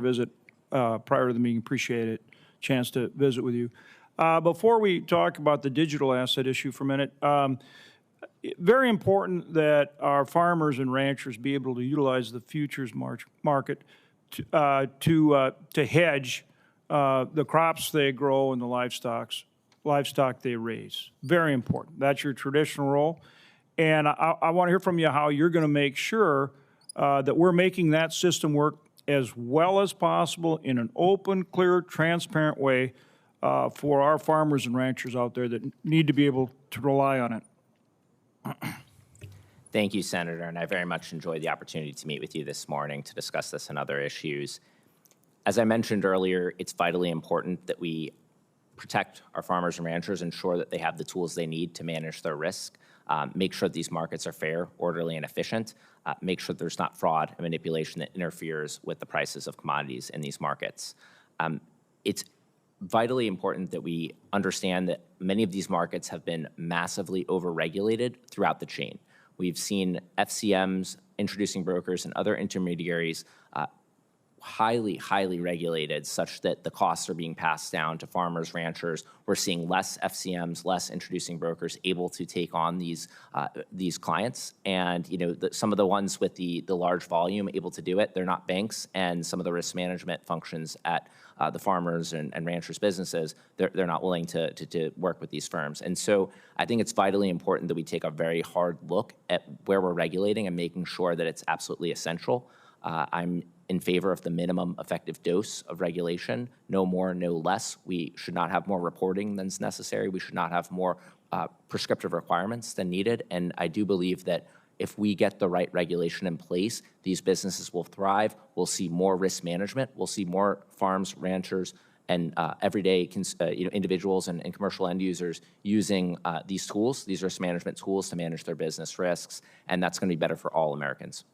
visit prior to the meeting. Appreciate it. Chance to visit with you. Before we talk about the digital asset issue for a minute, very important that our farmers and ranchers be able to utilize the futures market to hedge the crops they grow and the livestock they raise. Very important. That's your traditional role. And I want to hear from you how you're going to make sure that we're making that system work as well as possible in an open, clear, transparent way for our farmers and ranchers out there that need to be able to rely on it. Thank you, Senator, and I very much enjoyed the opportunity to meet with you this morning to discuss this and other issues. As I mentioned earlier, it's vitally important that we protect our farmers and ranchers, ensure that they have the tools they need to manage their risk, make sure that these markets are fair, orderly, and efficient, make sure that there's not fraud and manipulation that interferes with the prices of commodities in these markets. It's vitally important that we understand that many of these markets have been massively overregulated throughout the chain. We've seen FCMs, introducing brokers, and other intermediaries highly regulated such that the costs are being passed down to farmers, ranchers. We're seeing less FCMs, less introducing brokers able to take on these clients. And some of the ones with the large volume able to do it, they're not banks, and some of the risk management functions at the farmers and ranchers' businesses, they're not willing to work with these firms. And so I think it's vitally important that we take a very hard look at where we're regulating and making sure that it's absolutely essential. I'm in favor of the minimum effective dose of regulation, no more, no less. We should not have more reporting than's necessary. We should not have more prescriptive requirements than needed. And I do believe that if we get the right regulation in place, these businesses will thrive. We'll see more risk management. We'll see more farms, ranchers, and everyday individuals and commercial end users using these tools, these risk management tools, to manage their business risks. And that's going to be better for all Americans.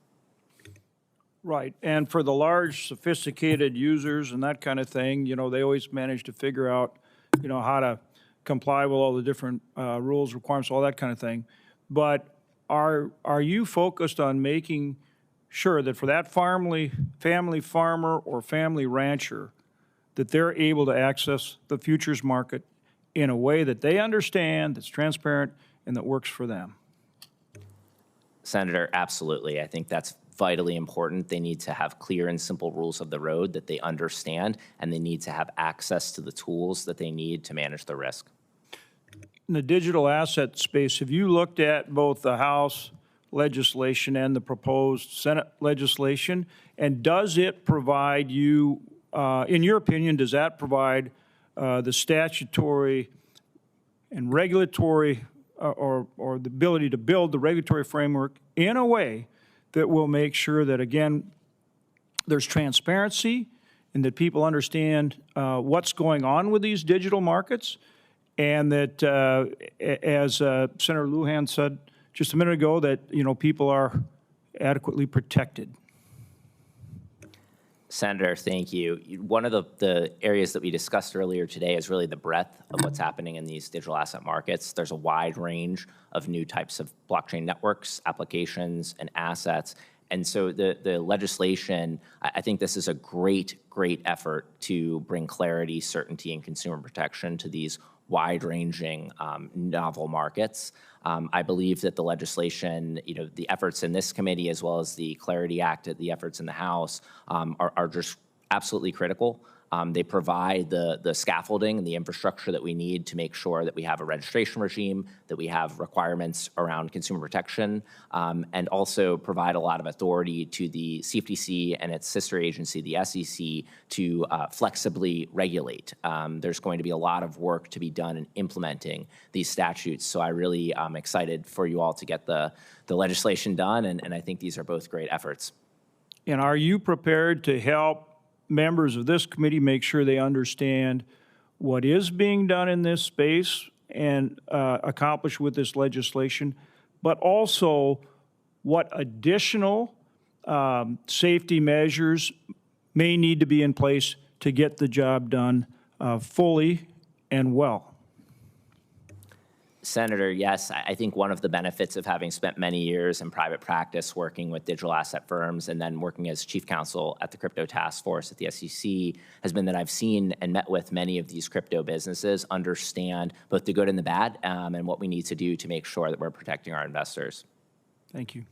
Right, and for the large, sophisticated users and that kind of thing, they always manage to figure out, how to comply with all the different rules, requirements, all that kind of thing. But are you focused on making sure that for that family farmer or family rancher, that they're able to access the futures market in a way that they understand, that's transparent, and that works for them? Senator, absolutely. I think that's vitally important. They need to have clear and simple rules of the road that they understand, and they need to have access to the tools that they need to manage the risk. In the digital asset space, have you looked at both the House legislation and the proposed Senate legislation? And does it provide you, in your opinion, does that provide the statutory and regulatory or the ability to build the regulatory framework in a way that will make sure that, again, there's transparency and that people understand what's going on with these digital markets, and that, as Senator Lujan said just a minute ago, that people are adequately protected? Senator, thank you. One of the areas that we discussed earlier today is really the breadth of what's happening in these digital asset markets. There's a wide range of new types of blockchain networks, applications, and assets. And so the legislation, I think this is a great effort to bring clarity, certainty, and consumer protection to these wide-ranging novel markets. I believe that the legislation, the efforts in this committee as well as the Clarity Act, the efforts in the House are just absolutely critical. They provide the scaffolding and the infrastructure that we need to make sure that we have a registration regime, that we have requirements around consumer protection, and also provide a lot of authority to the CFTC and its sister agency, the SEC, to flexibly regulate. There's going to be a lot of work to be done in implementing these statutes, so I really am excited for you all to get the legislation done, and I think these are both great efforts. And are you prepared to help members of this committee make sure they understand what is being done in this space and accomplished with this legislation, but also what additional safety measures may need to be in place to get the job done fully and well? Senator, yes, I think one of the benefits of having spent many years in private practice working with digital asset firms and then working as chief counsel at the crypto task force at the SEC has been that I've seen and met with many of these crypto businesses, understand both the good and the bad, and what we need to do to make sure that we're protecting our investors. Thank you.